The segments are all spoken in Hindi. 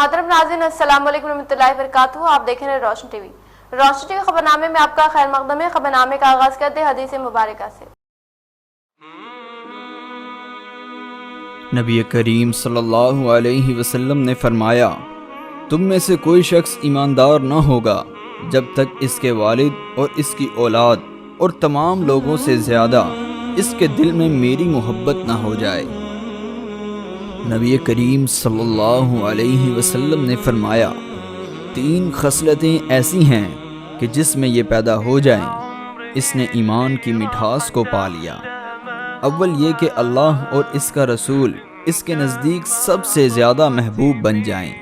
मोहतरम नाज़रीन, अस्सलाम वालेकुम रहमतुल्लाहि व बरकातुहू। आप देख रहे हैं रोशन टीवी। रोशन टीवी खबरनामे में आपका खैर मकदम है। खबरनामे का आगाज करते हैं हदीस मुबारका से। नबी करीम सल्लल्लाहु अलैहि वसल्लम ने फरमाया, तुम में से कोई शख्स ईमानदार न होगा जब तक इसके वालिद और इसकी औलाद और तमाम लोगों से ज़्यादा इसके दिल में मेरी मोहब्बत न हो जाए। नबी करीम सल्लल्लाहु अलैहि वसल्लम ने फरमाया, 3 खसलतें ऐसी हैं कि जिसमें ये पैदा हो जाएं, इसने ईमान की मिठास को पा लिया। अव्वल ये कि अल्लाह और इसका रसूल इसके नज़दीक सबसे ज़्यादा महबूब बन जाएं।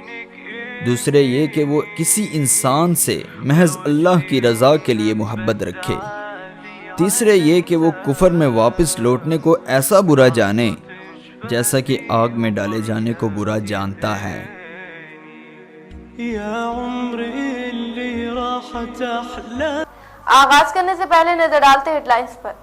दूसरे ये कि वो किसी इंसान से महज अल्लाह की रज़ा के लिए मोहब्बत रखे। तीसरे ये कि वो कुफर में वापस लौटने को ऐसा बुरा जाने जैसा कि आग में डाले जाने को बुरा जानता है। आगाज करने से पहले नजर डालते हेडलाइंस पर।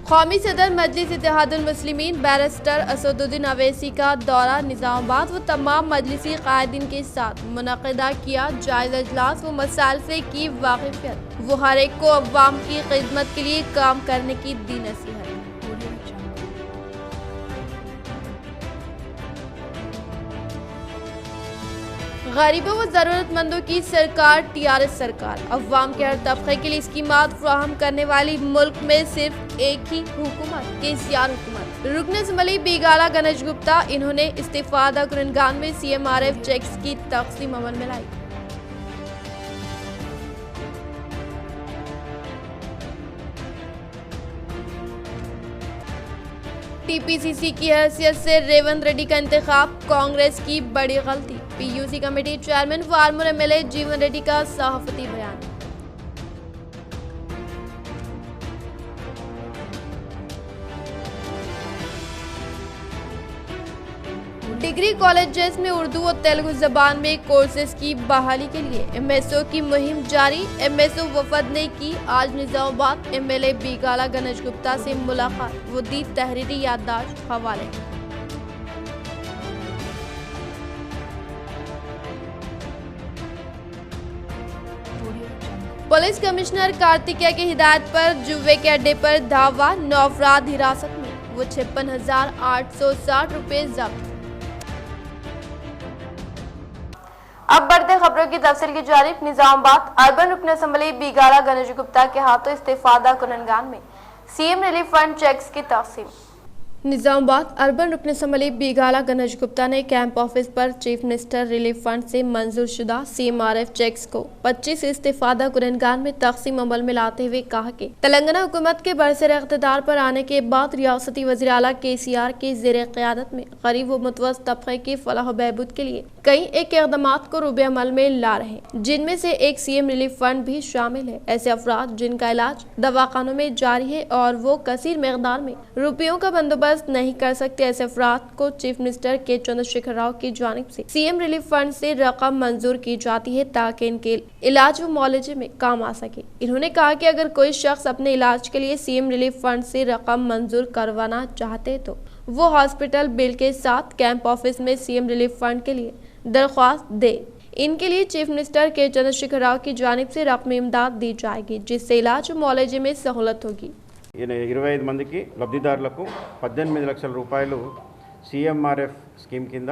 कौमी सदर मजलिस इत्तेहादुल मुस्लिमीन बैरिस्टर असदुद्दीन अवैसी का दौरा निज़ामाबाद व तमाम मजलिसी कायदीन के साथ मुनक़िदा किया जायज़ा इजलास व मसाइल से की वाक़िफ़ियत। वो हर एक को अवाम की खिदमत के लिए काम करने की दी नसीहत। गरीबों व ज़रूरतमंदों की सरकार टीआरएस सरकार, अवाम के हर तबके के लिए स्कीमात फराहम करने वाली मुल्क में सिर्फ एक ही हुकूमत, केसीआर हुकूमत। रुकन असम्बली बिगाला गणेश गुप्ता, इन्होंने इस्तीफादा कुरनगान में CMRF चेक्स की तकसीम अमल में लाई। TPCC की हैसियत से रेवंत रेड्डी का इंतखाब कांग्रेस की बड़ी गलती। PUC कमेटी चेयरमैन व आर्मूर MLA जीवन रेड्डी का सहाफती बयान। डिग्री कॉलेजेस में उर्दू और तेलुगु जबान में कोर्सेज की बहाली के लिए MSO की मुहिम जारी। MSO वफद ने की आज निजामाबाद MLA बिगाला गणेश गुप्ता से मुलाकात, वो दी तहरीरी याददाश्त हवाले। पुलिस कमिश्नर कार्तिकेय की हिदायत पर जुवे के अड्डे पर धावा, 9 अफराद हिरासत में, वो 56,860 रुपए जब्त। अब बढ़ते खबरों की तफसील की जानिब। निजामाबाद अर्बन रुकन असम्बली बिगाला गणेश गुप्ता के हाथों इस्तीफादा कुरनगान में CM रिलीफ फंड चेक्स की तकसीम। निजामाबाद अर्बन रुकन असम्बली बिगाला गणेश गुप्ता ने कैंप ऑफिस पर चीफ मिनिस्टर रिलीफ फंड से मंजूर शुदा CMRF चेक्स को 25 इस्तीफादा कुरनगान में तकसीम अमल में लाते हुए कहा कि तेलंगाना हुकूमत के बरसर इख्तिदार पर आने के बाद रियासती वज़ीर आला KCR की ज़ेर क़यादत में गरीब व मुतवस्सित तबके की फलाह बहबूद के लिए कई एक इक़दामात को रूबे अमल में ला रहे हैं, जिनमें से एक CM रिलीफ फंड भी शामिल है। ऐसे अफराद जिनका इलाज दवाखानों में जारी है और वो कसीर मकदार में रुपयों का बंदोबस्त नहीं कर सकते, ऐसे अफराद को चीफ मिनिस्टर के चंद्रशेखर राव की जानिब से CM रिलीफ फंड से रकम मंजूर की जाती है ताकि इनके इलाज व मुआलजे में काम आ सके। इन्होंने कहा कि अगर कोई शख्स अपने इलाज के लिए CM रिलीफ फंड से रकम मंजूर करवाना चाहते तो वो हॉस्पिटल बिल के साथ कैंप ऑफिस में CM रिलीफ फंड के लिए दरख्वास्त दे। इनके लिए चीफ मिनिस्टर के चंद्रशेखर राव की जानिब से रकमी इमदाद दी जाएगी, जिससे इलाज व मुआलजे में सहूलत होगी। 25 మందికి లబ్ధిదారులకు 18 లక్షల రూపాయలు CMRF స్కీమ్ కింద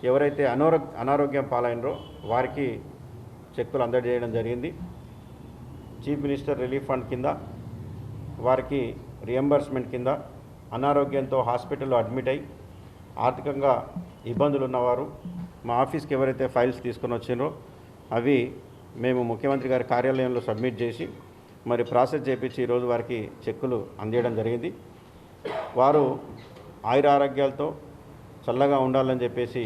ఎవరైతే అనారోగ్యం పాలైనరో వారికి చెక్కులు అందజేయడం జరిగింది। చీఫ్ మినిస్టర్ రిలీఫ్ ఫండ్ కింద వారికి రియంబర్స్మెంట్ కింద అనారోగ్యంతో హాస్పిటల్లో అడ్మిట్ అయ్యి ఆర్థికంగా ఇబ్బందులు ఉన్నవారు మా ఆఫీస్కి ఎవరైతే ఫైల్స్ తీసుకొని వచ్చినరో అవి మేము ముఖ్యమంత్రి గారి కార్యాలయంలో సబ్మిట్ చేసి మరి ప్రాసెస్ చేయించి ఈరోజు వారికి చెక్కులు అందించడం జరిగింది। వారు ఆయుర ఆరోగ్యాలతో చల్లగా ఉండాలని చెప్పేసి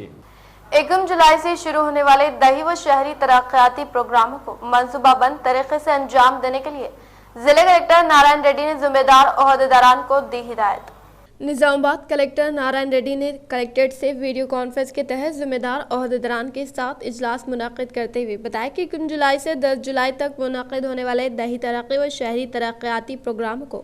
1 जुलाई से शुरू होने वाले दही व शहरी तरक्याती प्रोग्रामों को मंसूबाबंद तरीके से अंजाम देने के लिए जिले कलेक्टर नारायण रेड्डी ने जिम्मेदार ओहदेदारान को दी हिदायत। निजामाबाद कलेक्टर नारायण रेड्डी ने कलेक्ट्रेट से वीडियो कॉन्फ्रेंस के तहत जिम्मेदार ओहदेदारान के साथ इजलास मुनाकिद करते हुए बताया कि 1 जुलाई से 10 जुलाई तक मुनाकिद होने वाले दही तरक्की व शहरी तरक्याती प्रोग्राम को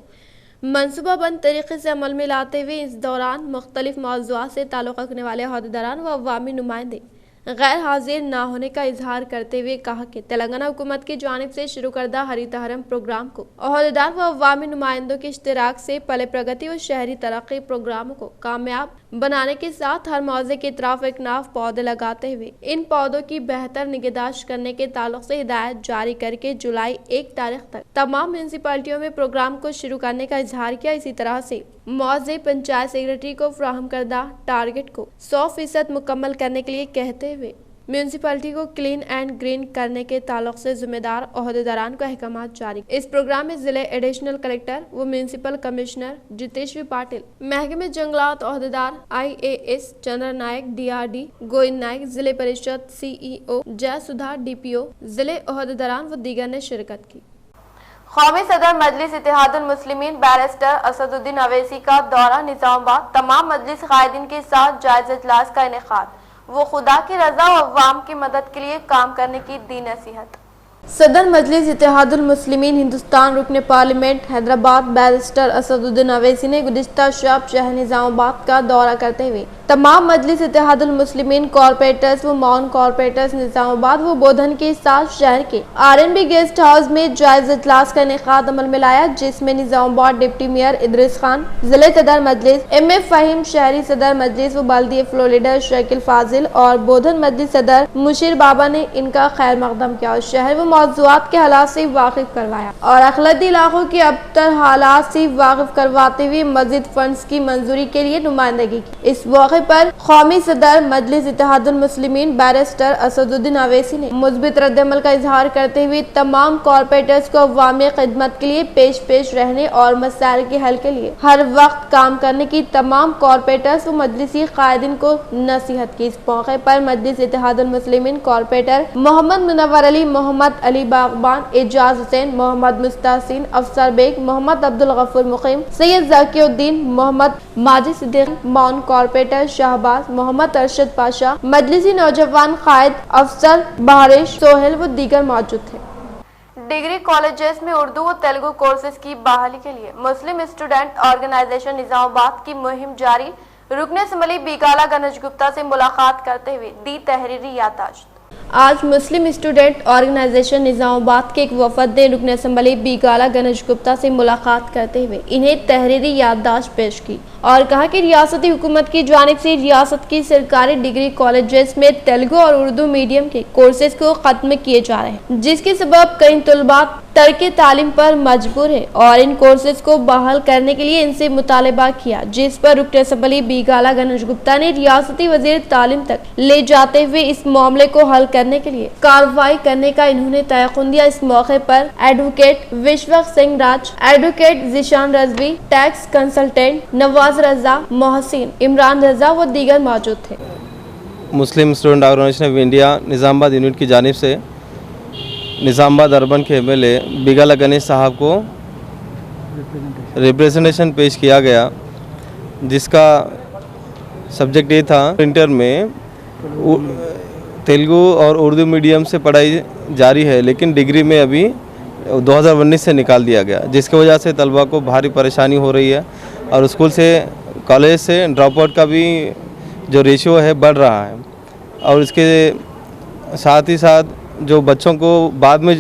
मनसूबाबंद तरीके से अमल में लाते हुए इस दौरान मुख्तलिफ मौज़ूआत से ताल्लुक़ रखने वाले अहदेदारान व अवामी नुमाइंदे गैर हाजिर न होने का इजहार करते हुए कहा कि तेलंगाना हुकूमत की जानिब से शुरू करदा हरित हरम प्रोग्राम को अहदेदार व अवामी नुमाइंदों के इश्तिराक से पले प्रगति और शहरी तरक्की प्रोग्रामों को कामयाब बनाने के साथ हर मौजे की तरफ एक नाव पौधे लगाते हुए इन पौधों की बेहतर निगहदाश्त करने के ताल्लुक से हिदायत जारी करके जुलाई 1 तारीख तक तमाम म्यूनसिपालिटियों में प्रोग्राम को शुरू करने का इजहार किया। इसी तरह से मौजे पंचायत सेक्रेटरी को फ्राहम करदा टारगेट को 100% मुकम्मल करने के लिए कहते हुए म्यूनसिपालिटी को क्लीन एंड ग्रीन करने के ताल्लुक से जिम्मेदार अहदेदारान को अहकामात जारी। इस प्रोग्राम में जिले एडिशनल कलेक्टर व म्यूनसिपल कमिश्नर जितेश्वर पाटिल, महकमे जंगलात अहदेदार IAS चंद्र नायक, DRD गोविंद नायक, जिले परिषद CEO जय सुधा, DPO, जिले अहदेदारान व दीगर ने शिरकत की। कौमी सदर मजलिस इत्तेहादुल मुस्लिमीन बैरिस्टर असदुद्दीन अवैसी का दौरा निजामाबाद, तमाम मजलिस कायदीन के साथ जायजा इजलास का इनेकाद, वो खुदा की रजा और अवाम की मदद के लिए काम करने की दी नसीहत। सदर मजलिस इत्तेहादुल मुस्लिमीन हिंदुस्तान रुकने पार्लियामेंट हैदराबाद बैरिस्टर असदुद्दीन अवैसी ने गुज़िश्ता शब शहर निजामाबाद का दौरा करते हुए तमाम मजलिस इत्तेहादुल मुस्लिमीन कॉरपोरेटर्स व नॉन कॉरपोरेटर्स निजामाबाद व बोधन के साथ शहर के RNB गेस्ट हाउस में जायजा इजलास का इनेकाद अमल में लाया, जिसमें निजामाबाद डिप्टी मेयर इदरीस खान, जिले सदर मजलिस MA फहीम, शहरी सदर मजलिस व बल्दिया फ्लोर लीडर शकील फाजिल और बोधन मजलिस सदर मुशीर बाबा ने इनका खैर मकदम किया और शहर व मौजूआत के हालात से वाकिफ करवाया और अखलती इलाकों के अबतर हालात से वाकिफ करवाते हुए मजीद फंड्स की मंजूरी के लिए नुमाइंदगी की। इस मौके पर कौमी सदर मजलिस इत्तेहादुल मुस्लिमीन बैरिस्टर असदुद्दीन अवैसी ने मुस्बित रद्दअमल का इजहार करते हुए तमाम कॉरपोरेटर्स को अवामी खिदमत के लिए पेश रहने और मसाइल के हल के लिए हर वक्त काम करने की तमाम कॉरपोरेटर्स व मजलिसी कायदीन को नसीहत की। इस मौके पर मजलिस इत्तेहादुल मुस्लिमीन कॉरपोरेटर मोहम्मद मुनव्वर अली, मोहम्मद अली बागबान, एजाज हुसैन, मोहम्मद मुस्तासिन, अफसर बेग, मोहम्मद अब्दुल गफूर मुकीम, सैयद जाकिउद्दीन, मोहम्मद माजिद सिद्दीक, मौन कॉरपोरेटर शाहबाज, मोहम्मद अरशद पाशा, मजलिसी नौजवान कायद अफसर बारिश सोहेल व दीगर मौजूद थे। डिग्री कॉलेजेस में उर्दू व तेलुगु कोर्सेज की बहाली के लिए मुस्लिम स्टूडेंट ऑर्गेनाइजेशन निजामाबाद की मुहिम जारी। रुकने असम्बली बीगाला गणेश गुप्ता से मुलाकात करते हुए दी तहरीरी याददाश्त। आज मुस्लिम स्टूडेंट ऑर्गेनाइजेशन निजामाबाद के एक वफद ने रुकन असम्बली बीगाला गणेश गुप्ता से मुलाकात करते हुए इन्हें तहरीरी याददाश्त पेश की और कहा कि रियासती हुकूमत की जानिब से रियासत की सरकारी डिग्री कॉलेजेस में तेलुगु और उर्दू मीडियम के कोर्सेज को खत्म किए जा रहे हैं, जिसके सबब कई तलबा तर्क तालीम पर मजबूर है और इन कोर्सेज को बहाल करने के लिए इनसे मुतालबा किया, जिस पर रुकन असम्बली बीगाला गणेश गुप्ता ने रियासती वजीर तालीम तक ले जाते हुए इस मामले को हल करने के लिए कार्रवाई करने का इन्होंने तयक़ुन दिया। इस मौके पर advocate Vishwak Singh Raj, advocate Zishan Rizvi, tax consultant Nawaz Raza, Mohsin, Imran Raza व दीगर मौजूद थे। Muslim student organisation of India Nizamabad unit की जानिब से निज़ामाबाद अर्बन के MLA बीगाला गणेश साहब को रिप्रेजेंटेशन पेश किया गया, जिसका सब्जेक्ट ये था इंटर में तेलुगु और उर्दू मीडियम से पढ़ाई जारी है, लेकिन डिग्री में अभी 2019 से निकाल दिया गया, जिसकी वजह से तलबा को भारी परेशानी हो रही है और स्कूल से कॉलेज से ड्रॉप आउट का भी जो रेशियो है बढ़ रहा है। और इसके साथ ही साथ जो बच्चों को बाद में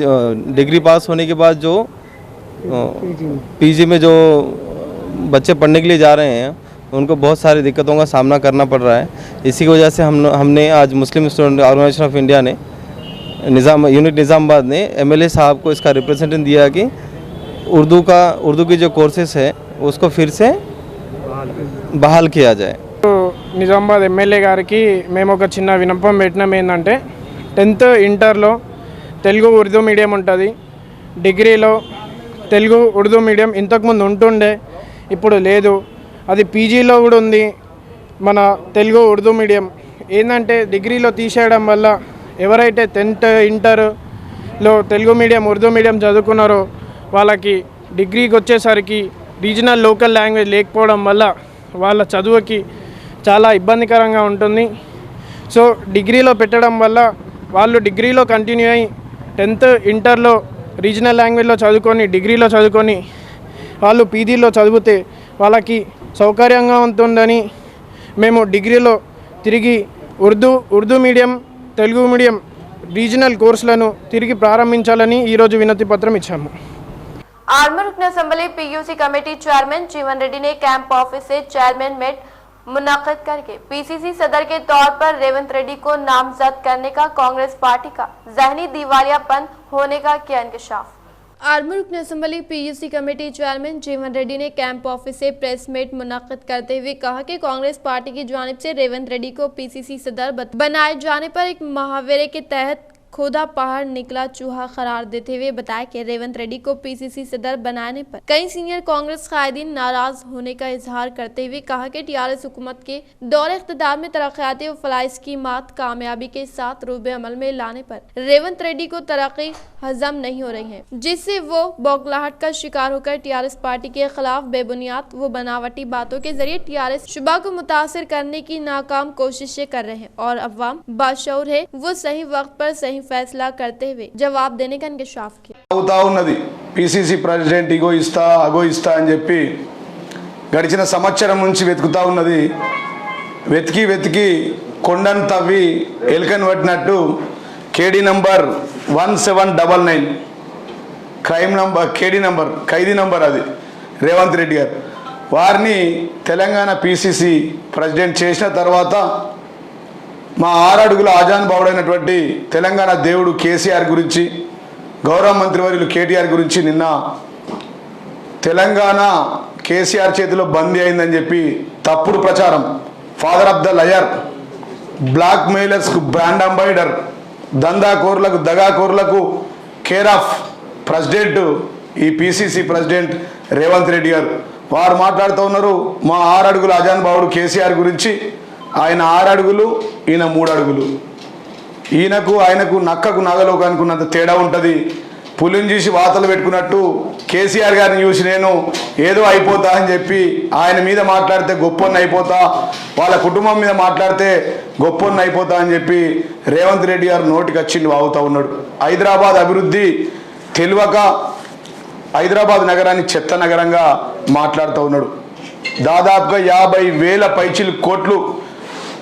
डिग्री पास होने के बाद जो PG में जो बच्चे पढ़ने के लिए जा रहे हैं उनको बहुत सारी दिक्कतों का सामना करना पड़ रहा है। इसी की वजह से हमने आज मुस्लिम स्टूडेंट ऑर्गेनाइजेशन ऑफ इंडिया ने यूनिट निज़ामाबाद ने MLA साहब को इसका रिप्रेजेंटेशन दिया कि उर्दू की जो कोर्सेस है उसको फिर से बहाल किया जाए। నిజామాబాద్ MLA గారికి మేము ఒక చిన్న విన్నపం పెట్టినాం, ఏంటంటే 10th ఇంటర్లో తెలుగు ఉర్దూ మీడియం ఉంటుంది, డిగ్రీలో తెలుగు ఉర్దూ మీడియం ఇంతకుముందు ఉంటుండే, ఇప్పుడు లేదు, అది పీజీలో కూడా ఉంది మన తెలుగు ఉర్దూ మీడియం. ఏంటంటే డిగ్రీలో తీసేయడం వల్ల ఎవరైతే 10th ఇంటర్లో తెలుగు మీడియం ఉర్దూ మీడియం చదువుకున్నారో వాళ్ళకి డిగ్రీకి వచ్చేసరికి రీజనల్ లోకల్ లాంగ్వేజ్ లేకపోవడం వల్ల వాళ్ళ చదువుకి చాలా ఇబ్బందికరంగా ఉంటుంది. సో డిగ్రీలో పెట్టడం వల్ల వాళ్ళు డిగ్రీలో కంటిన్యూ అయ్యి 10th ఇంటర్లో రీజనల్ లాంగ్వేజ్లో చదువుకొని డిగ్రీలో చదువుకొని వాళ్ళు పీజీలో చదివితే వాళ్ళకి సౌకర్యంగా ఉంటుందని మేము డిగ్రీలో తిరిగి Urdu medium, Telugu medium regional కోర్సులను తిరిగి ప్రారంభించాలని ఈరోజు వినతి పత్రం ఇచ్చాము. आर्मर रुकन असम्बली पीयूसी कमेटी चेयरमैन जीवन रेड्डी ने कैंप ऑफिस से चेयरमैन मेट मुनाकिद करके पीसीसी सदर के तौर पर रेवंत रेड्डी को नामजद करने का कांग्रेस पार्टी का जहनी दिवालियापन होने का किया इंकशाफ। आर्मर रुकन असम्बली पीयूसी कमेटी चेयरमैन जीवन रेड्डी ने कैंप ऑफिस से प्रेस मीट मुनाकिद करते हुए कहा कि कांग्रेस पार्टी की जानिब से रेवंत रेड्डी को पीसीसी सदर बनाए जाने पर एक मुहावरे के तहत खुदा पहाड़ निकला चूहा करार देते हुए बताया कि रेवंत रेड्डी को पीसीसी सदर बनाने पर कई सीनियर कांग्रेस कायदीन नाराज होने का इजहार करते हुए कहा कि टीआरएस हुकूमत के दौरे इख्तिदार में तरक्याती और फलाही स्कीमात कामयाबी के साथ रूबे अमल में लाने पर रेवंत रेड्डी को तरक्की हजम नहीं हो रही है, जिससे वो बौखलाहट का शिकार होकर टीआरएस पार्टी के खिलाफ बेबुनियाद व बनावटी बातों के जरिए टीआरएस शुबा को मुतासिर करने की नाकाम कोशिशें कर रहे हैं और अवाम बाशऊर है, वो सही वक्त पर सही फैसला करते हुए जवाब देने का इंकशाफ किया। అవుతా ఉన్నది పీసీసీ ప్రెసిడెంట్ ఇగో ఇస్తా అగో ఇస్తా అని చెప్పి గడిచిన సంవత్సరం నుంచి వెతుకుతా ఉన్నది. వెతికి కొండను తవ్వి ఎలుకను పట్టినట్టు కేడీ నంబర్ 1799 క్రైమ్ నంబర్ ఖైదీ నంబర్ అది రేవంత్ రెడ్డి గారు వారిని తెలంగాణ పీసీసీ ప్రెసిడెంట్ చేసిన తర్వాత మా 6 అడుగుల ఆజాన్ బావుడైనటువంటి తెలంగాణ దేవుడు కేసీఆర్ గురించి, గౌరవ మంత్రివర్యులు కేటీఆర్ గురించి నిన్న తెలంగాణ కేసీఆర్ చేతిలో బందీ అయిందని చెప్పి తప్పుడు ప్రచారం, father of the liar, black మెయిలర్స్కు బ్రాండ్ అంబాసిడర్, దందాకోరులకు దగాకోరులకు కేర్ ఆఫ్ ప్రెసిడెంట్ ఈ పీసీసీ ప్రెసిడెంట్ రేవంత్ రెడ్డి గారు. వారు మాట్లాడుతూ ఉన్నారు మా 6 అడుగుల ఆజాన్ బావుడు కేసీఆర్ గురించి. ఆయన 6 అడుగులు, ఈయన 3 అడుగులు. ఆయనకు నక్కకు నగలోకి అనుకున్నంత తేడా ఉంటుంది. పులిని చూసి వాతలు పెట్టుకున్నట్టు కేసీఆర్ గారిని చూసి నేను ఏదో అయిపోతా అని చెప్పి ఆయన మీద మాట్లాడితే గొప్పన్న అయిపోతా, వాళ్ళ కుటుంబం మీద మాట్లాడితే గొప్పన్న అయిపోతా అని చెప్పి రేవంత్ రెడ్డి గారు నోటికి వచ్చింది వాగుతూ ఉన్నాడు. హైదరాబాద్ అభివృద్ధి తెలియక హైదరాబాద్ నగరాన్ని చెత్త నగరంగా మాట్లాడుతూ ఉన్నాడు. దాదాపుగా 50,000 పైచిలు కోట్లు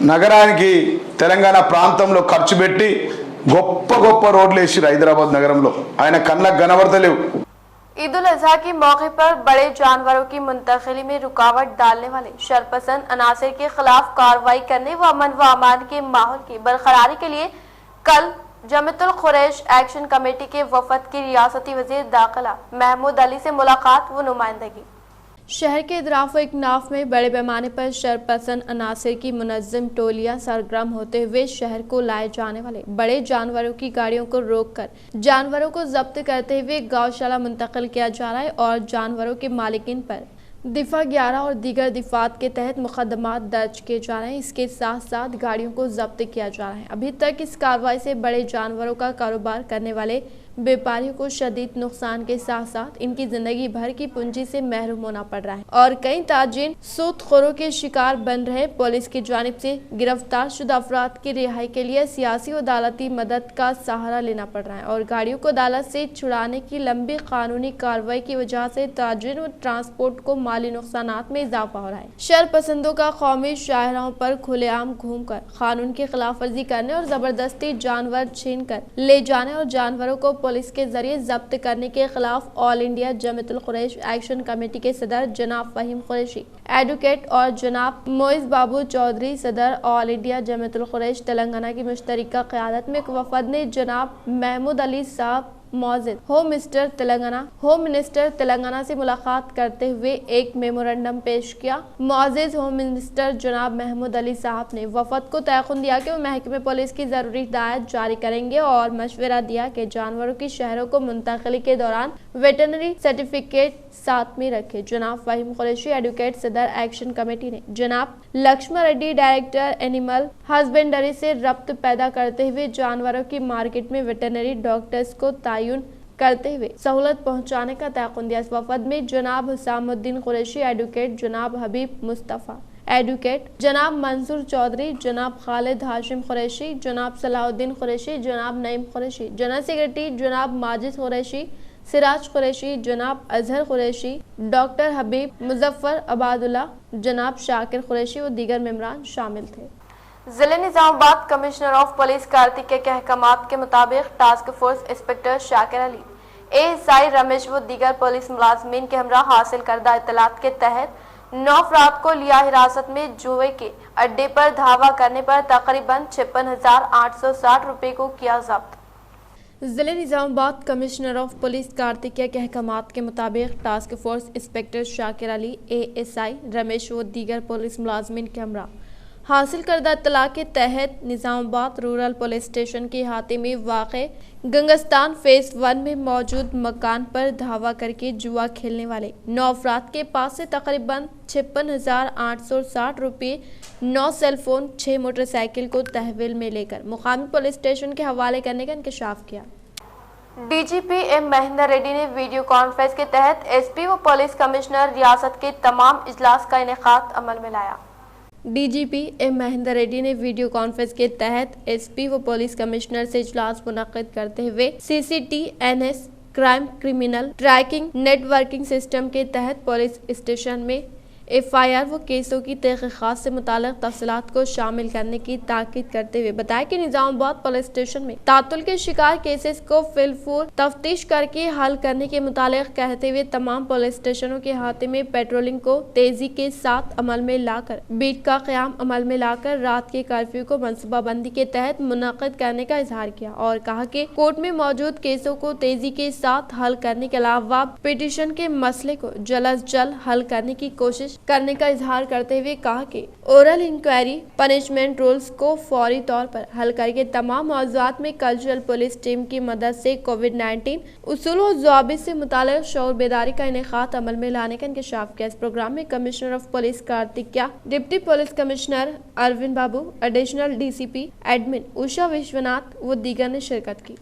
నగరానికి తెలంగాణ ప్రాంతంలో ఖర్చు పెట్టి గొప్ప రోడ్లు వేసిరు హైదరాబాద్ నగరంలో. ఆయన కళ్ళకు కనబడతలేవు. ईद उल अजहा के मौके पर बड़े जानवरों की मुंतकिली में रुकावट डालने वाले शरपसंद अनासर के खिलाफ कार्रवाई करने व अमन व अमान के माहौल की बरकरारी के लिए कल जमीयतुल कुरैश एक्शन कमेटी के वफद की रियासती वजीर दाखिला महमूद अली से मुलाकात व नुमाइंदगी। शहर के इतराफ एक नाफ में बड़े पैमाने पर शरपसंद अनासर की मुनज़्ज़म टोलियां सरगर्म होते हुए शहर को लाए जाने वाले बड़े जानवरों की गाड़ियों को रोककर जानवरों को जब्त करते हुए गौशाला मुंतकिल किया जा रहा है और जानवरों के मालिकिन पर दिफा 11 और दीगर दिफात के तहत मुकदमात दर्ज किए जा रहे हैं। इसके साथ साथ गाड़ियों को जब्त किया जा रहा है। अभी तक इस कार्रवाई से बड़े जानवरों का कारोबार करने वाले व्यापारियों को शदीद नुकसान के साथ साथ इनकी जिंदगी भर की पूंजी से महरूम होना पड़ रहा है और कई ताजिर सूदखोरों के शिकार बन रहे। पुलिस की जानिब से गिरफ्तार शुदा अफराद की रिहाई के लिए सियासी और अदालती मदद का सहारा लेना पड़ रहा है और गाड़ियों को अदालत से छुड़ाने की लंबी कानूनी कार्रवाई की वजह से ताजिर और ट्रांसपोर्ट को माली नुकसानात में इजाफा हो रहा है। शरपसंदों का कौमी शाहराहों पर खुलेआम घूमकर कानून की खिलाफ वर्जी करने और जबरदस्ती जानवर छीन कर ले जाने और जानवरों को पुलिस के जरिए जब्त करने के खिलाफ all India Jamiatul Quraish action committee के सदर जनाब फहीम कुरैशी एडवोकेट और जनाब मोइज बाबू चौधरी सदर ऑल इंडिया जमीयतुल कुरैश तेलंगाना की मुश्तरका क़यादत में एक वफद ने जनाब महमूद अली साहब मौजूद होम मिनिस्टर तेलंगाना से मुलाकात करते हुए एक मेमोरेंडम पेश किया। मौजूद होम मिनिस्टर जनाब महमूद अली साहब ने वफद को तयक़ुन दिया कि वो महकमे पुलिस की ज़रूरी हिदायत जारी करेंगे और मशवरा दिया कि जानवरों की शहरों को मुंतकिली के दौरान वेटरनरी सर्टिफिकेट साथ में रखे। जनाब फहीम कुरैशी एडवोकेट सदर एक्शन कमेटी ने जनाब Laxman Reddy director animal husbandry से रब्त पैदा करते हुए जानवरों की मार्केट में वेटरनरी डॉक्टर्स को तयन करते हुए सहूलत पहुंचाने का तयक़ुन दिया। इस वफद में जनाब हुसामुद्दीन कुरैशी एडवोकेट, जनाब हबीब मुस्तफ़ा एडवोकेट, जनाब मंसूर चौधरी, जनाब खालिद हाशिम कुरैशी, जनाब सलाहुद्दीन कुरैशी, जनाब नईम कुरैशी, जनरल सेक्रेटरी जनाब माजिद कुरैशी, सिराज कुरैशी, जनाब अजहर कुरैशी, डॉक्टर हबीब मुजफ्फर अबादुल्ला, जनाब शाकिर कुरैशी व दीगर मेंबरान शामिल थे। जिले Nizamabad commissioner of police Kartikeya के अहकामात के मुताबिक task force inspector Shakir Ali, ASI Ramesh व दीगर पुलिस मुलाजमीन के हमरा हासिल करदा इत्तलात के तहत 9 अफराद को लिया हिरासत में जुए के अड्डे पर धावा करने पर तकरीबन 56,860 रुपए को किया जब्त। जिले Nizamabad commissioner of police Kartikeya के अहकामात के मुताबिक task force inspector Shakir Ali, ASI Ramesh व दीगर पुलिस मुलाजमीन के हमरा हासिल करदा इत्तला के तहत निजामाबाद रूरल पुलिस स्टेशन के अहाते में वाक़े गंगस्तान फेज 1 में मौजूद मकान पर धावा करके जुआ खेलने वाले 9 अफराद के पास से तकरीबन 56,860 रुपये, 9 सेलफोन, 6 मोटरसाइकिल को तहवील में लेकर मुकामी पुलिस स्टेशन के हवाले करने का इंकशाफ किया। डीजीपी एम महेंद्र रेड्डी ने वीडियो कॉन्फ्रेंस के तहत एसपी व पुलिस कमिश्नर रियासत के तमाम इजलास का इनेकाद अमल में लाया। डीजीपी एम महेंद्र रेड्डी ने वीडियो कॉन्फ्रेंस के तहत एसपी व पुलिस कमिश्नर से इजलास मुनक्किद करते हुए CCTNS crime criminal tracking networking system के तहत पुलिस स्टेशन में FIR व केसों की तहकीकात से मुताल्लिक़ तफसीलात को शामिल करने की ताकीद करते हुए बताया कि निजामाबाद पुलिस स्टेशन में तातुल के शिकार केसेस को फिलफूर तफ्तीश करके हल करने के मुताल्लिक़ कहते हुए तमाम पुलिस स्टेशनों के अहाते में पेट्रोलिंग को तेजी के साथ अमल में लाकर बीट का क़याम अमल में लाकर रात के कर्फ्यू को मनसूबाबंदी के तहत मुनक़्क़िद करने का इजहार किया और कहा कि कोर्ट में मौजूद केसों को तेजी के साथ हल करने के अलावा पिटीशन के मसले को जल्द अज जल्द हल करने की कोशिश करने का इजहार करते हुए कहा कि ओरल इंक्वायरी पनिशमेंट रूल्स को फौरी तौर पर हल करके तमाम मौज़ूआत में कल्चरल पुलिस टीम की मदद से कोविड-19 उसूल और ज़वाबित से मुताल्लिक़ शऊर बेदारी का इनेकाद अमल में लाने का इंकशाफ किया। इस प्रोग्राम में commissioner of police Karthikeya, deputy police commissioner Arvind Babu, additional DCP admin Usha Vishwanath व दीगर ने शिरकत की।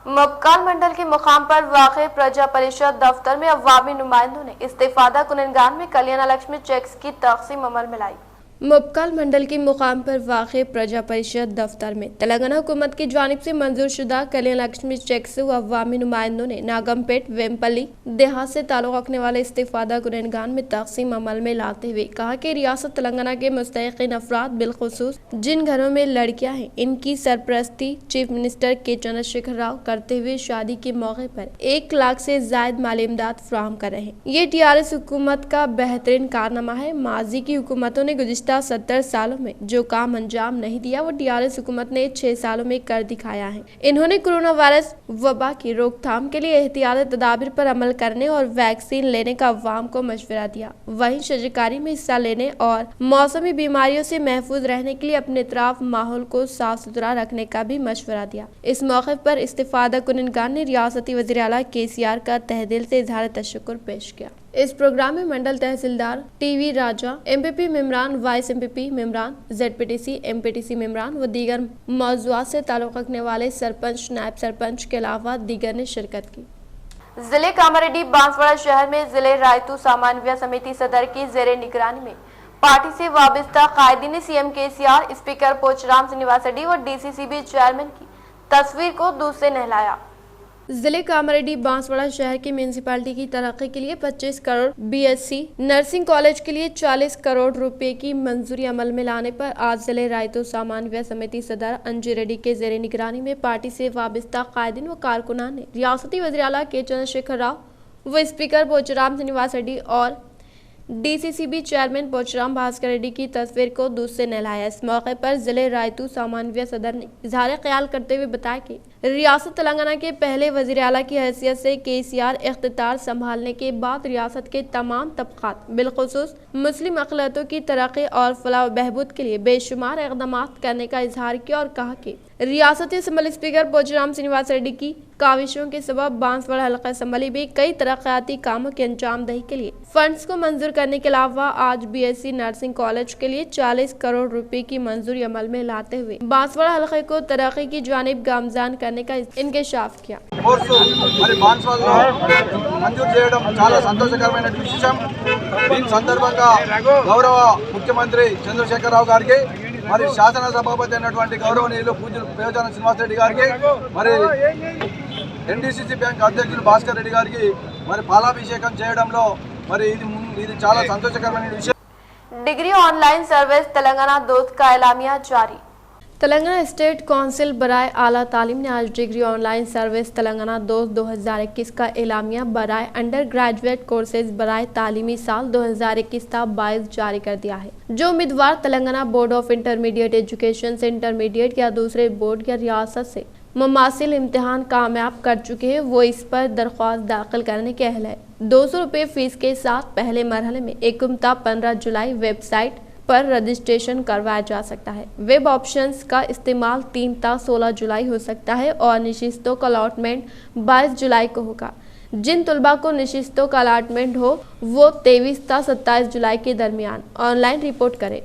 मबकाल मंडल के मुकाम पर वाक़े प्रजा परिषद दफ्तर में अवामी नुमाइंदों ने इस्तेफादा कुननगान में कल्याण लक्ष्मी चेक्स की तक़सीम अमल में लाई। मबकाल मंडल के मुकाम पर वाक़े प्रजा परिषद दफ्तर में तेलंगाना हुकूमत की जानिब से मंजूर शुदा कल्याण लक्ष्मी चेक्स व अवामी नुमाइंदों ने नागमपेट वेमपल्ली देहात से ताल्लुक़ रखने वाले इस्तेफादा कुननगान में तक़सीम अमल में लाते हुए कहा कि रियासत तेलंगाना के मुस्तहिक़ीन अफराद बिलखुसूस जिन घरों में लड़कियां हैं, इनकी सरपरस्ती चीफ मिनिस्टर के चंद्रशेखर राव करते हुए शादी के मौके पर 1 लाख से ज़ायद माली इमदाद फराहम कर रहे हैं। ये TRS हुकूमत का बेहतरीन कारनामा है। माजी की हुकूमतों ने गुज़िश्ता 70 सालों में जो काम अंजाम नहीं दिया वो TRS हुकूमत ने 6 सालों में कर दिखाया है। इन्होंने कोरोना वायरस वबा की रोकथाम के लिए एहतियाती तदाबीर पर अमल करने और वैक्सीन लेने का अवाम को मशवरा दिया। वहीं शजरकारी में हिस्सा लेने और मौसमी बीमारियों से महफूज रहने के लिए अपने इतराफ माहौल को साफ सुथरा रखने का भी मशवरा दिया। इस मौके पर इस्तेफादा कुननगान ने रियासती वज़ीर आला KCR का तहदिल से इजहार तशक्कुर पेश किया। इस प्रोग्राम में मंडल तहसीलदार TV राजा, MPP मेम्बरान, वाइस MPP मेम्बरान, ZPTC MPTC मेम्बरान व दीगर मौज़ूआत से ताल्लुक़ रखने वाले सरपंच, नायब सरपंच के अलावा दीगर ने शिरकत की। जिले कामारेड्डी बांसवाड़ा शहर में जिले रायतू सामान्य समिति सदर की ज़ेरे निगरानी में पार्टी से वाबस्ता कायदीन CM KCR, speaker Pocharam Srinivas Reddy व DCCB चेयरमैन की तस्वीर को दूध से नहलाया। जिले कामारेड्डी बांसवाड़ा शहर की म्यूनसिपालिटी की तरक्की के लिए 25 करोड़, BSc नर्सिंग कॉलेज के लिए 40 करोड़ रुपए की मंजूरी अमल में लाने पर आज जिले रायतू सामान्य समिति सदर अंजू रेड्डी के ज़ेरे निगरानी में पार्टी से वाबस्ता कायदीन व कारकुनान ने रियासती वज़ीर आला के चंद्रशेखर राव व स्पीकर पोचराम श्रीनिवास रेड्डी और DCCB चेयरमैन पोचराम भास्कर रेड्डी की तस्वीर को दूध से नहलाया। इस मौके पर जिले रायतू सामान्य सदर ने इजहार ख्याल करते हुए बताया कि रियासत तेलंगाना के पहले वज़ीर आला की हैसियत से KCR इख्तियार संभालने के बाद रियासत के तमाम तबक़ात बिलखुसूस मुस्लिम अक़लियतों की तरक्की और फलाह बहबूद के लिए बेशुमार इक़दाम करने का इजहार किया और कहा कि रियासती असम्बली स्पीकर पोचराम श्रीनिवास रेड्डी की काविशों के सबब बांसवाड़ा हल्का असम्बली में कई तरक्याती कामों की अंजामदही के लिए फंड्स को मंजूर करने के अलावा आज BSc नर्सिंग कॉलेज के लिए 40 करोड़ रुपए की मंजूरी अमल में लाते हुए बांसवाड़ा हल्के को तरक्की की जानिब गामजान करने का इंकशाफ किया। మంజూరు చేయడం చాలా సంతోషకరమైన విషయం। దీని సందర్భంగా గౌరవ ముఖ్యమంత్రి చంద్రశేఖర్ రావు గారికి మరి శాసనసభాపతి అయినటువంటి గౌరవనీయులు పూజ్యులు పేవచాన శ్రీనివాస్ రెడ్డి గారికి, మరి ఎన్డీసీసీ బ్యాంక్ అధ్యక్షులు భాస్కర్ రెడ్డి గారికి మరి పాలాభిషేకం చేయడంలో మరి ఇది చాలా సంతోషకరమైన విషయం। डिग्री ऑनलाइन सर्विस तेलंगाना दोस्त का एलामिया जारी। तेलंगाना स्टेट काउंसिल बराए आला तालीम ने आज डिग्री ऑनलाइन सर्विस तेलंगाना दोस्त 2021 का एलामिया बराए अंडर ग्रेजुएट कोर्सेज बराए तालीमी साल 2021-22 जारी कर दिया है। जो उम्मीदवार Telangana board of intermediate education से इंटरमीडिएट या दूसरे बोर्ड या रियासत से मुमासिल इम्तिहान कामयाब कर चुके हैं वो इस पर दरख्वास्त दाखिल करने के अहल है। 200 रुपये फीस के साथ पहले मरहले में 15 जुलाई वेबसाइट पर रजिस्ट्रेशन करवाया जा सकता है। वेब ऑप्शंस का इस्तेमाल 3 ता 16 जुलाई हो सकता है और निशिस्तों का अलॉटमेंट 22 जुलाई को होगा। जिन तलबा को निशिस्तों का अलॉटमेंट हो वो 23 ता 27 जुलाई के दरमियान ऑनलाइन रिपोर्ट करें।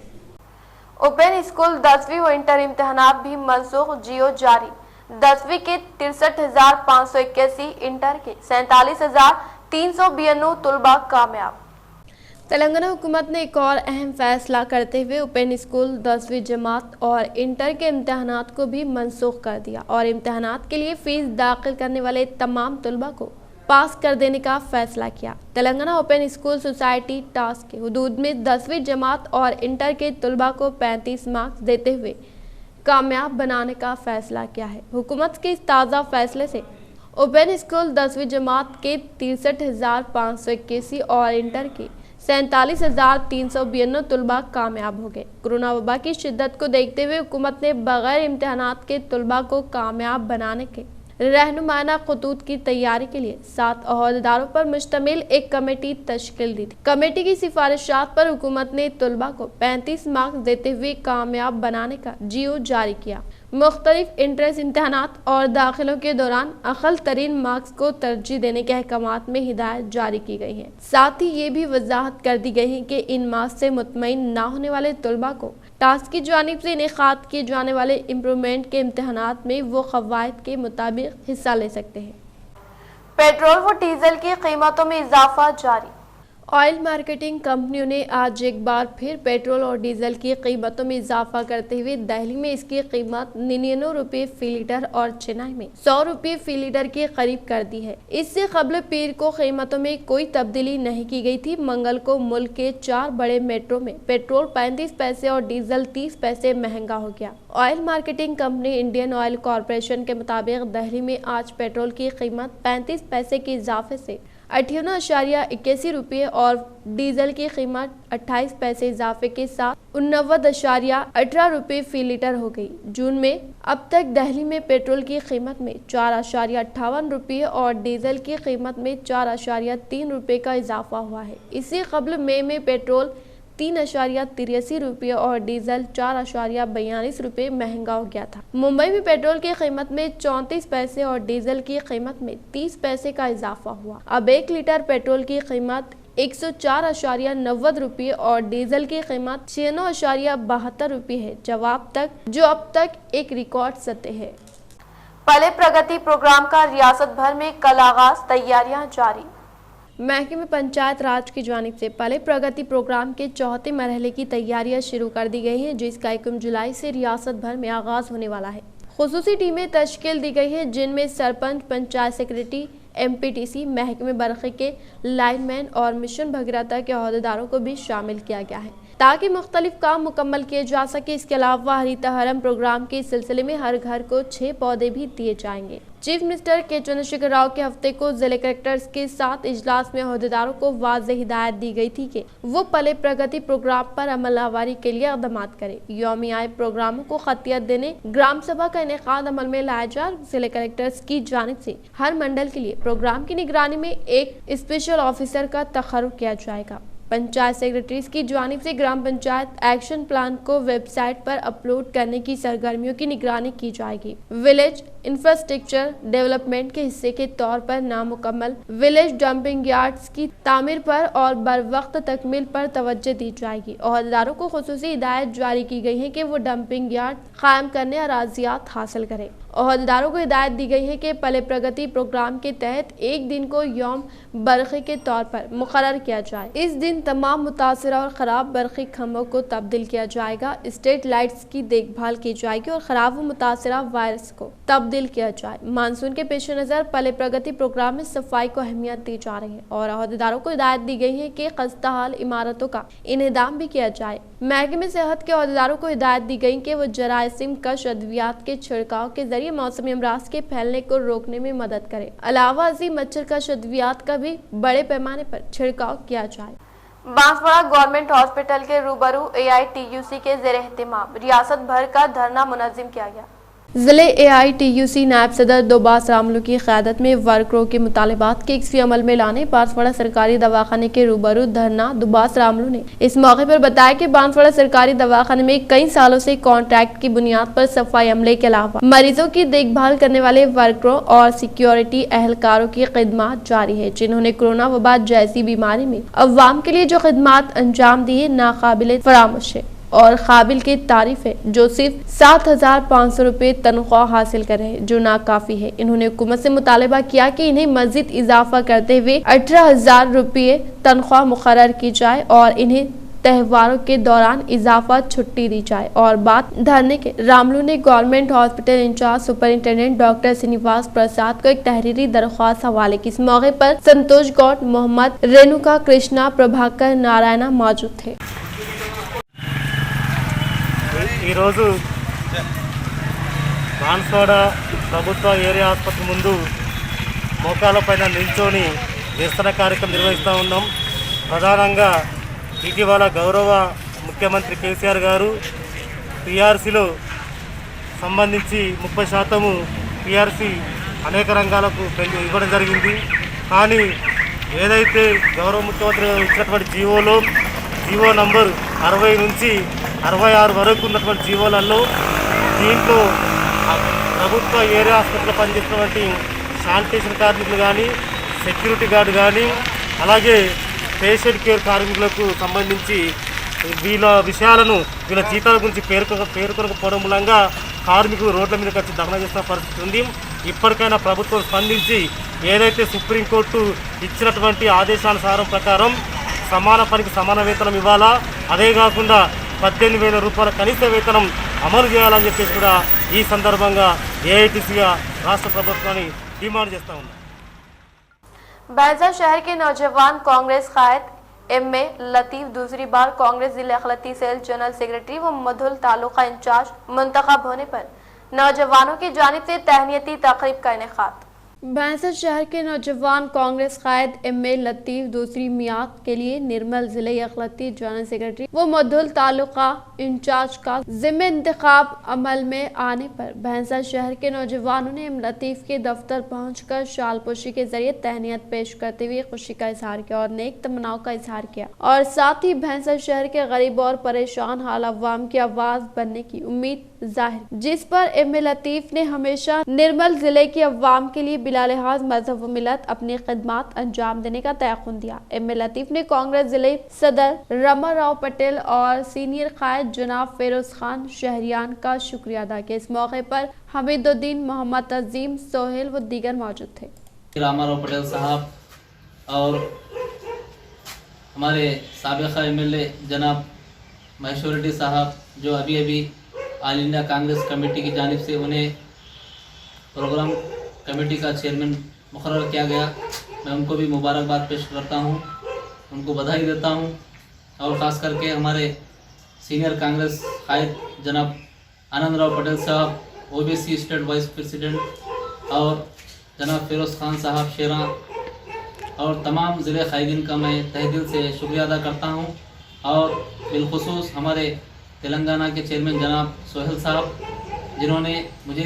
ओपन स्कूल 10वीं व इंटर इम्तहानात भी मनसूख, जियो जारी। 10वीं के 63,581, इंटर के 47,392 तलबा कामयाब। तेलंगाना हुकूमत ने एक और अहम फैसला करते हुए ओपन स्कूल 10वीं जमात और इंटर के इम्तहानात को भी मनसूख कर दिया और इम्तहानात के लिए फीस दाखिल करने वाले तमाम तलबा को पास कर देने का फैसला किया। Telangana open school society task के हुदूद में 10वीं जमात और इंटर के तलबा को 35 मार्क्स देते हुए कामयाब बनाने का फैसला किया है। हुकूमत के इस ताज़ा फैसले से ओपन स्कूल 10वीं जमात के 63,581 और इंटर के 47,392 तलबा कामयाब हो गए। कोरोना वबा की शिद्दत को देखते हुए हुकूमत ने बगैर इम्तहानात के तलबा को कामयाब बनाने के रहनुमाना खतूत की तैयारी के लिए 7 अहदेदारों पर मुश्तमिल एक कमेटी तश्कील दी थी। कमेटी की सिफारिशात पर हुकूमत ने तलबा को 35 मार्क्स देते हुए कामयाब बनाने का जियो जारी किया। मुख्तलिफ इंट्रेंस इम्तहानात और दाखिलों के दौरान अक़ल तरीन मार्क्स को तरजीह देने के अहकामात में हिदायत जारी की गई है। साथ ही ये भी वजाहत कर दी गई है कि इन मार्क्स से मुतमईन ना होने वाले तलबा को टास्क की जानिब से इनेकाद किए जाने वाले इम्प्रूवमेंट के इम्तहानात में वो क़वायद के मुताबिक हिस्सा ले सकते हैं। पेट्रोल व डीजल की कीमतों में इजाफा जारी। ऑयल मार्केटिंग कंपनियों ने आज एक बार फिर पेट्रोल और डीजल की कीमतों में इजाफा करते हुए दिल्ली में इसकी कीमत 99 रुपये फी लीटर और चेन्नई में 100 रुपये फी लीटर के करीब कर दी है। इससे कबल पीर को कीमतों में कोई तब्दीली नहीं की गई थी। मंगल को मुल्क के 4 बड़े मेट्रो में पेट्रोल 35 पैसे और डीजल 30 पैसे महंगा हो गया। Oil marketing company Indian oil corporation के मुताबिक दिल्ली में आज पेट्रोल की कीमत 35 पैसे के इजाफे से 58.81 रुपये और डीजल की कीमत 28 पैसे इजाफे के साथ 89.18 रुपये फी लीटर हो गई। जून में अब तक दिल्ली में पेट्रोल की कीमत में 4.58 रुपये और डीजल की कीमत में 4.3 रुपये का इजाफा हुआ है। इससे कबल मई में पेट्रोल 3.83 रुपये और डीजल 4.42 रुपये महंगा हो गया था। मुंबई में पेट्रोल की कीमत में 34 पैसे और डीजल की कीमत में 30 पैसे का इजाफा हुआ। अब 1 लीटर पेट्रोल की कीमत 104.90 रुपये और डीजल की कीमत 96.72 रुपये है, जो अब तक एक रिकॉर्ड सतह है। पहले प्रगति प्रोग्राम का रियासत भर में कल आगाज, तैयारियां जारी। महकमे पंचायत राज की जानिब से पहले प्रगति प्रोग्राम के चौथे मरहले की तैयारियां शुरू कर दी गई हैं, जिसका 1 जुलाई से रियासत भर में आगाज होने वाला है। खुसूसी टीमें तश्कील दी गई हैं, जिनमें सरपंच, पंचायत सेक्रेटरी, MPTC, महकमे बरक़ी के लाइनमैन और मिशन भगीरथा के अहदेदारों को भी शामिल किया गया है ताकि मुख्तलिफ काम मुकम्मल किए जा सके। इसके अलावा हरित हरम प्रोग्राम के सिलसिले में हर घर को 6 पौधे भी दिए जाएंगे। चीफ मिनिस्टर के चंद्रशेखर राव के हफ्ते को जिले कलेक्टर्स के साथ इजलास में अहदेदारों को वाज़ेह हिदायत दी गई थी कि वो पहले प्रगति प्रोग्राम पर अमलवारी के लिए इक़दामात करें। यौमी आए प्रोग्रामों को खतियत देने ग्राम सभा का इनेकाद अमल में लाया जा। जिले कलेक्टर्स की जानिब से हर मंडल के लिए प्रोग्राम की निगरानी में एक स्पेशल ऑफिसर का तखर्रुक किया जाएगा। पंचायत सेक्रेटरीज की जानिब से ग्राम पंचायत एक्शन प्लान को वेबसाइट पर अपलोड करने की सरगर्मियों की निगरानी की जाएगी। विलेज इंफ्रास्ट्रक्चर डेवलपमेंट के हिस्से के तौर पर नामुकम्मल विलेज डंपिंग यार्ड्स की तामीर पर और बर वक्त तकमील पर तवज्जो दी जाएगी। अहदेदारों को खुसूसी हिदायत जारी की गई है कि वो डंपिंग यार्ड कायम करने अराजियात हासिल करें ओहदेदारों को हिदायत दी गई है कि पले प्रगति प्रोग्राम के तहत एक दिन को यौम बरक़ी के तौर पर मुकर्रर किया जाए। इस दिन तमाम मुतासरा और ख़राब बरक़ी खंभों को तब्दील किया जाएगा, स्ट्रीट लाइट्स की देखभाल की जाएगी और ख़राब व मुतासरा वायर्स को तब्दील किया जाए। मानसून के पेश नज़र पले प्रगति प्रोग्राम में सफाई को अहमियत दी जा रही है और ओहदेदारों को हिदायत दी गई है कि खस्ताहाल इमारतों का इन्हदाम भी किया जाए। महकमे सेहत के ओहदेदारों को हिदायत दी गई कि वो जरासीम कश अद्वियात के छिड़काव के जरिए मौसमी अमराज के फैलने को रोकने में मदद करे। अलावा अजीम मच्छर कश अद्वियात का भी बड़े पैमाने पर छिड़काव किया जाए। बांसवाड़ा गवर्नमेंट हॉस्पिटल के रूबरू AITUC के ज़ेर एहतिमाम रियासत भर का धरना मुनज़्ज़म किया गया। ज़िले AITUC नायब सदर दोबास रामलू की क़यादत में वर्करों के मुतालिबात के इक्सी अमल में लाने बांसवाड़ा सरकारी दवाखाने के रूबरू धरना दोबास रामलू ने इस मौके पर बताया कि बांसवाड़ा सरकारी दवाखाने में कई सालों से कॉन्ट्रैक्ट की बुनियाद पर सफाई अमले के अलावा मरीजों की देखभाल करने वाले वर्करों और सिक्योरिटी एहलकारों की खिदमत जारी है, जिन्होंने कोरोना वबा जैसी बीमारी में अवाम के लिए जो खिदमत अंजाम दी है नाकाबिल फरामोश है और काबिल की तारीफ है, जो सिर्फ 7,500 रुपये तनख्वाह हासिल कर रहे हैं, जो नाकाफी है। इन्होंने हुकूमत से मुतालबा किया कि इन्हें मजीद इजाफा करते हुए 18,000 रुपये तनख्वाह मुकर्रर की जाए और इन्हें त्योहारों के दौरान इजाफा छुट्टी दी जाए। और बात धरने के रामलू ने government hospital in-charge superintendent doctor Srinivas Prasad को एक तहरीरी दरख्वास्त हवाले की। इस मौके पर संतोष गौड़, मोहम्मद रेणुका कृष्णा, प्रभाकर नारायण मौजूद थे। ఈరోజు బాన్స్వాడ ప్రభుత్వ ఏరియా ఆసుపత్రి ముందు మోకాళ్ళపైన నిల్చొని నిరసన కార్యక్రమం నిర్వహిస్తూ ఉన్నాం. ప్రధానంగా ఇటీవల గౌరవ ముఖ్యమంత్రి కేసీఆర్ గారు PRCలో సంబంధించి 30% PRC అనేక రంగాలకు ఇవ్వడం జరిగింది. కానీ ఏదైతే గౌరవ ముఖ్యమంత్రి ఇచ్చినటువంటి జీవో నంబర్ 60 నుంచి 66 వరకు ఉన్నటువంటి జీవోలలో దీంట్లో ప్రభుత్వ ఏరియా హాస్పిటల్లో పనిచేస్తున్నటువంటి శానిటేషన్ కార్మికులు కానీ, సెక్యూరిటీ గార్డు కానీ, అలాగే పేషెంట్ కేర్ కార్మికులకు సంబంధించి వీళ్ళ విషయాలను, వీళ్ళ జీతాల గురించి పేర్కొనకపోవడం మూలంగా కార్మికులు రోడ్ల మీదకి వచ్చి ధర్నా చేస్తున్న పరిస్థితి ఉంది. ఇప్పటికైనా ప్రభుత్వం స్పందించి ఏదైతే సుప్రీంకోర్టు ఇచ్చినటువంటి ఆదేశానుసారం ప్రకారం సమాన పనికి సమాన వేతనం ఇవ్వాలా, అదే కాకుండా 18,000 రూపాయల కనీస వేతనం అమలు చేయాలని చెప్పేసి కూడా ఈ సందర్భంగా AITUCగా రాష్ట్ర ప్రభుత్వాన్ని డిమాండ్ చేస్తూ ఉన్నాం. बैजा शहर के नौजवान कांग्रेस कायद MA लतीफ दूसरी बार कांग्रेस जिला अखिलती सेल जनरल सेक्रेटरी व मधुल तालुका इंचार्ज मुंतखब होने पर नौजवानों की जानिब से तहनीती तकरीब का इनेकाद। बैंसठ शहर के नौजवान कांग्रेस कायद MA लतीफ दूसरी मियाद के लिए निर्मल जिले अखिलती जनरल सेक्रेटरी व मधुल तालुका इंचार्ज का जिम्मे इंतखाब अमल में आने पर बैंसठ शहर के नौजवानों ने M लतीफ के दफ्तर पहुंचकर शालपोशी के जरिए तहनीत पेश करते हुए खुशी का इजहार किया और नेक तमन्नाओं का इजहार किया और साथ ही बैंसठ शहर के गरीब और परेशान हाल अवाम की आवाज बनने की उम्मीद जाहिर, जिस पर MA लतीफ ने हमेशा निर्मल जिले की अवाम के लिए बिला लिहाज मजहब व मिलत अपनी खिदमत अंजाम देने का तयक़ुन दिया। MA लतीफ ने कांग्रेस जिले सदर रमा राव पटेल और सीनियर कायद जनाब फेरोज खान शहरियान का शुक्रिया अदा किया। इस मौके पर हमीदुद्दीन, मोहम्मद अजीम, सोहेल व दीगर मौजूद थे। रमा राव पटेल साहब और हमारे साबिक़ा MLA जनाब महेश्वर रेड्डी साहब, जो अभी ऑल इंडिया कांग्रेस कमेटी की जानिब से उन्हें प्रोग्राम कमेटी का चेयरमैन मुकर्रर किया गया, मैं उनको भी मुबारकबाद पेश करता हूं, उनको बधाई देता हूं। और ख़ास करके हमारे सीनियर कांग्रेस कायद जनाब आनंद राव पटेल साहब, OBC स्टेट वाइस प्रेसिडेंट, और जनाब फेरोज खान साहब शेरा और तमाम ज़िले कायदीन का मैं तहे दिल से शुक्रिया अदा करता हूं। और बिलखुसूस हमारे तेलंगाना के चेयरमैन जनाब सोहेल साहब, जिन्होंने मुझ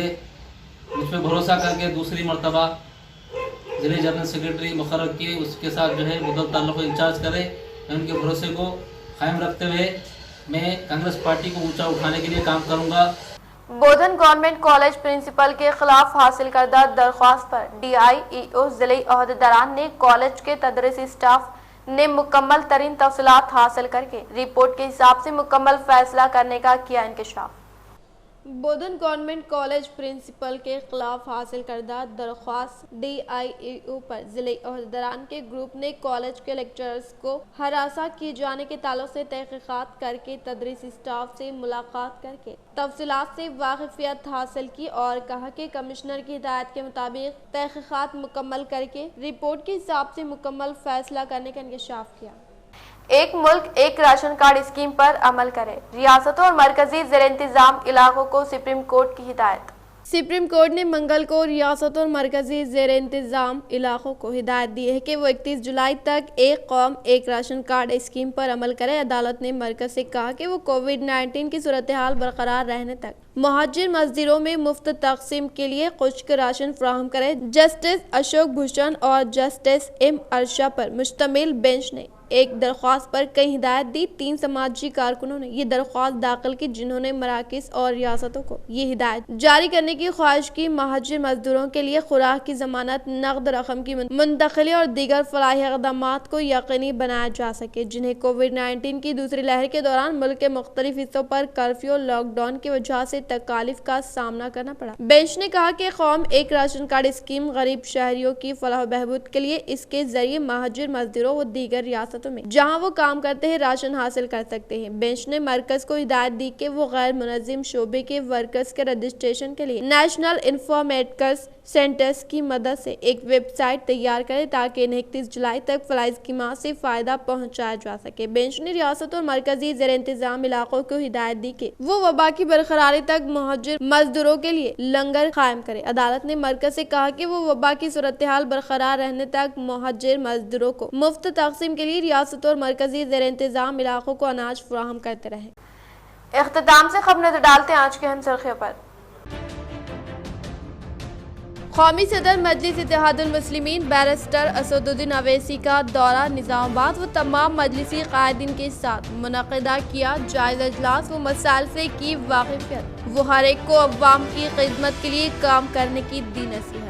पर भरोसा करके दूसरी मरतबा ज़िले जनरल सेक्रेटरी मुकर्रर किए, उसके साथ जो है मुदल ताल्लुक़ इंचार्ज करे। मैं उनके भरोसे को कायम रखते हुए मैं कांग्रेस पार्टी को ऊंचा उठाने के लिए काम करूंगा। बोधन गवर्नमेंट कॉलेज प्रिंसिपल के खिलाफ हासिल करदा दरख्वास्त पर DIEO जिले अहदेदारान ने कॉलेज के तदरीसी स्टाफ ने मुकम्मल तरीन तफसीलात हासिल करके रिपोर्ट के हिसाब से मुकम्मल फैसला करने का किया इंकशाफ। बोधन गवर्नमेंट कॉलेज प्रिंसिपल के खिलाफ हासिल करदा दरख्वास्त DIEO पर जिले अहदेदारान के ग्रुप ने कॉलेज के लेक्चरर्स को हरासा किए जाने के ताल्लुक से तहकीकात करके तदरीसी स्टाफ से मुलाकात करके तफसीलात से वाकिफियत हासिल की और कहा कि कमिश्नर की हिदायत के मुताबिक तहकीकात मुकम्मल करके रिपोर्ट के हिसाब से मुकम्मल फैसला करने का इंकशाफ किया। एक मुल्क एक राशन कार्ड स्कीम पर अमल करे, रियासतों और मरकजी ज़ेर इंतजाम इलाकों को सुप्रीम कोर्ट की हिदायत। सुप्रीम कोर्ट ने मंगल को रियासतों और मरकजी ज़ेर इंतजाम इलाकों को हिदायत दी है कि वो 31 जुलाई तक एक कौम एक राशन कार्ड स्कीम पर अमल करे। अदालत ने मरकज से कहा कि वो कोविड-19 की सूरत हाल बरकरार रहने तक मुहाजिर मजदूरों में मुफ्त तकसीम के लिए खुश्क राशन फराहम करे। जस्टिस अशोक भूषण और जस्टिस M अर्शा पर मुश्तमिल बेंच ने एक दरख्वास्त पर कई हिदायत दी। 3 समाजी कारकुनों ने ये दरख्वास्त दाखिल की, जिन्होंने मराकज़ और रियासतों को ये हिदायत जारी करने की ख्वाहिश की महाजिर मजदूरों के लिए खुराक की जमानत, नकद रकम की मुंतकिली और दीगर फलाही इक़दामात को यकीनी बनाया जा सके, जिन्हें कोविड-19 की दूसरी लहर के दौरान मुल्क के मुख्तलिफ हिस्सों पर कर्फ्यू और लॉकडाउन की वजह से तकालीफ का सामना करना पड़ा। बेंच ने कहा कि कौम एक राशन कार्ड स्कीम गरीब शहरियों की फलाह बहबूद के लिए इसके जरिए महाजिर मजदूरों व दीगर रियासतों में जहां वो काम करते हैं राशन हासिल कर सकते हैं। बेंच ने मरकज को हिदायत दी कि वो गैर मुनज़्ज़िम शोबे के वर्कर्स के रजिस्ट्रेशन के लिए नेशनल इंफॉर्मेटिक्स सेंटर्स की मदद से एक वेबसाइट तैयार करे ताकि इन्हें 31 जुलाई तक फलाइज स्कीम से फायदा पहुंचाया जा सके। बेंच ने रियासत और मरकजी ज़ेर इंतजाम इलाकों को हिदायत दी कि वो वबा की बरकरारी तक मुहाजिर मजदूरों के लिए लंगर कायम करे। अदालत ने मरकज से कहा कि वो वबा की सूरत हाल बरकरार रहने तक मुहाजिर मजदूरों को मुफ्त तकसीम के लिए रियासत और मरकजी ज़ेर इंतजाम इलाकों को अनाज फराहम करते रहे। इख्तिताम से खबर नजर डालते हैं आज के अहम सुर्खियों पर। कौमी सदर मजलिस इत्तेहादुल मुस्लिमीन बैरिस्टर असदुद्दीन अवैसी का दौरा निज़ामाबाद व तमाम मजलिसी कायदीन के साथ मुनक़िदा किया जायज़ा इजलास व मसाइल से की वाकिफियत। वो हर एक को अवाम की खिदमत के लिए काम करने की दी नसीहत।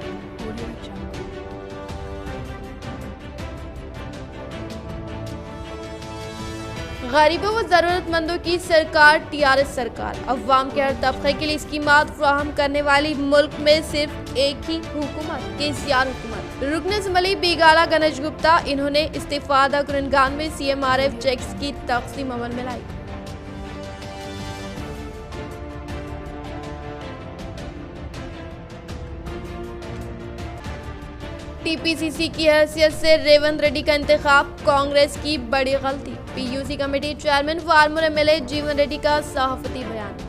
गरीबों व ज़रूरतमंदों की सरकार TRS सरकार अवाम के हर तबके के लिए स्कीमात फराहम करने वाली मुल्क में सिर्फ एक ही हुकूमत KCR हुकूमत। रुकन असम्बली बिगाला गणेश गुप्ता, इन्होंने इस्तीफादा कुनगान में CMRF चेक्स की तकसीम अमल में लाई। TPCC की हैसियत से रेवंत रेड्डी का इंतखाब कांग्रेस की बड़ी गलती। PUC कमेटी चेयरमैन व आर्मूर MLA जीवन रेड्डी का सहाफती बयान।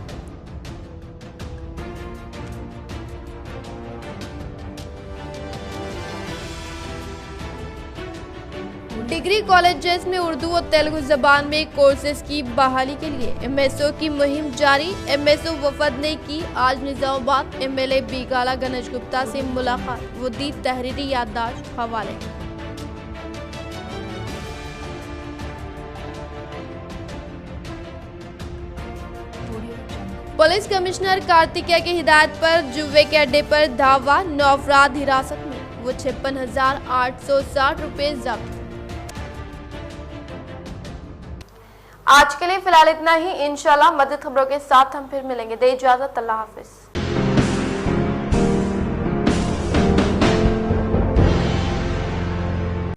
डिग्री कॉलेजेस में उर्दू और तेलुगु जबान में कोर्सेज की बहाली के लिए MSO की मुहिम जारी। MSO वफद ने की आज निजामाबाद MLA बिगाला गणेश गुप्ता से मुलाकात, वो दी तहरीरी याददाश्त हवाले। पुलिस कमिश्नर कार्तिकेय की हिदायत पर जुवे के अड्डे पर धावा, 9 अफराद हिरासत में, वो 56,860 रुपए जब्त। आज के लिए फिलहाल इतना ही। इंशाल्लाह मज़ीद खबरों के साथ हम फिर मिलेंगे। दे इजाजत, अल्लाह हाफिज।